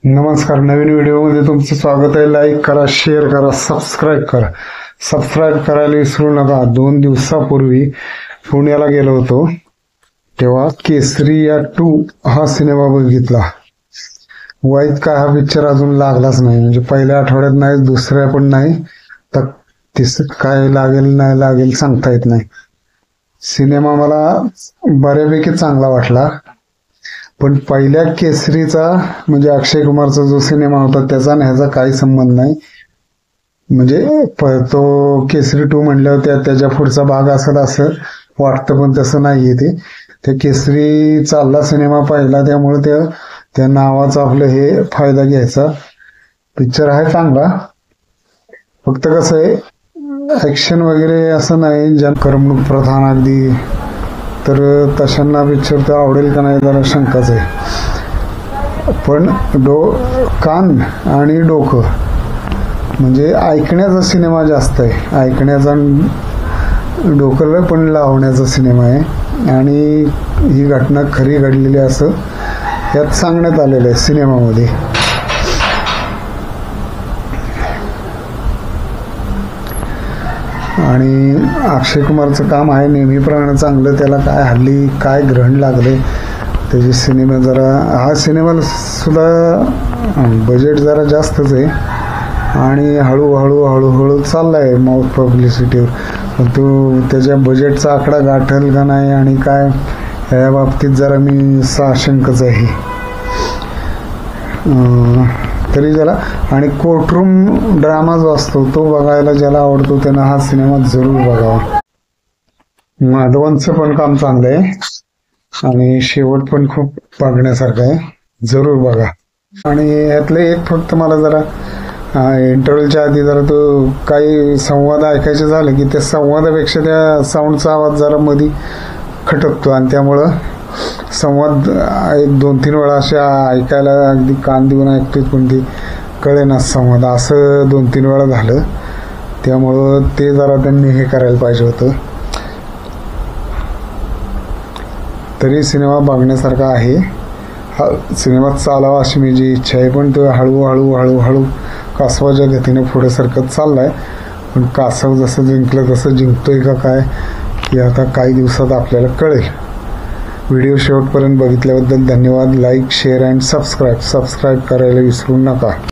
नमस्कार. नवीन व्हिडिओमध्ये तुमचं स्वागत आहे. लाईक करा, शेअर करा, सबस्क्राईब करा. सबस्क्राईब करायला विसरू नका. 2 दिवसापूर्वी पुण्याला गेलो होतो, तेव्हा केसरिया 2 हा सिनेमा बघितला. वाईट काय हा पिक्चर अजून लागलाच नाही. म्हणजे पहिल्या आठवड्यात नाही, दुसऱ्या पण नाही, तर काय लागेल नाही लागेल सांगता येत नाही. सिनेमा मला बऱ्यापैकी चांगला वाटला, पण पहिल्या केसरीचा म्हणजे अक्षय कुमारचा जो सिनेमा होता त्याचा आणि ह्याचा काही संबंध नाही. म्हणजे तो केसरी 2 म्हणल्यावर त्याच्या पुढचा भाग असेल असं वाटतं, पण तसं नाहीये. ते केसरी चालला सिनेमा पहिला, त्यामुळे त्या नावाचा आपलं हे फायदा घ्यायचा. पिक्चर आहे चांगला, फक्त कसं आहे ऍक्शन वगैरे असं नाही, करमणूक प्रधान अगदी, तर तशांना पिक्चर तर आवडेल का नाही जरा शंकाच आहे. पण कान आणि डोकं म्हणजे ऐकण्याचा सिनेमा जास्त आहे. ऐकण्याचा डोकं पण लावण्याचा सिनेमा आहे, आणि ही घटना खरी घडलेली असं यात सांगण्यात आलेलं आहे सिनेमामध्ये. आणि अक्षय कुमारचं काम आहे नेहमीप्रमाणे चांगलं. त्याला काय हल्ली काय ग्रहण लागले त्याचे सिनेमा. जरा हा सिनेमाला सुद्धा बजेट जरा जास्तच आहे, आणि हळूहळू चाललाय माउथ पब्लिसिटीवर. पण तो त्याच्या बजेटचा आकडा गाठल का नाही आणि काय या बाबतीत जरा मी साशंकच आहे. तरी ज्याला आणि कोर्टरूम ड्रामा जो असतो तो बघायला ज्याला आवडतो त्यानं हा सिनेमा जरूर बघावा. माधवनचं पण काम चांगलं आहे, आणि शेवट पण खूप बघण्यासारखं आहे. जरूर बघा. आणि यातले एक फक्त मला जरा इंटरव्ह्यूच्या आधी जरा तो काही संवाद ऐकायचे झाले की त्या संवादापेक्षा त्या साऊंडचा आवाज जरा मध्ये खटकतो, आणि त्यामुळं संवाद 1-2-3 वेळा अशा ऐकायला अगदी कान देऊन ऐकतो, पण ती कळेना संवाद, असं 2-3 वेळा झालं. त्यामुळं ते जरा त्यांनी हे करायला पाहिजे होतं. तरी सिनेमा बघण्यासारखा आहे. हा सिनेमा चालावा अशी माझी इच्छा आहे, पण तो हळूहळू कासवाच्या गतीने पुढे सरकत चाललाय. पण कासव जसं जिंकलं तसं जिंकतोय का काय हे आता काही दिवसात आपल्याला कळेल. व्हिडिओ शेवटपर्यंत बघितल्याबद्दल धन्यवाद. लाईक, शेअर अँड सबस्क्राईब करायला विसरू नका.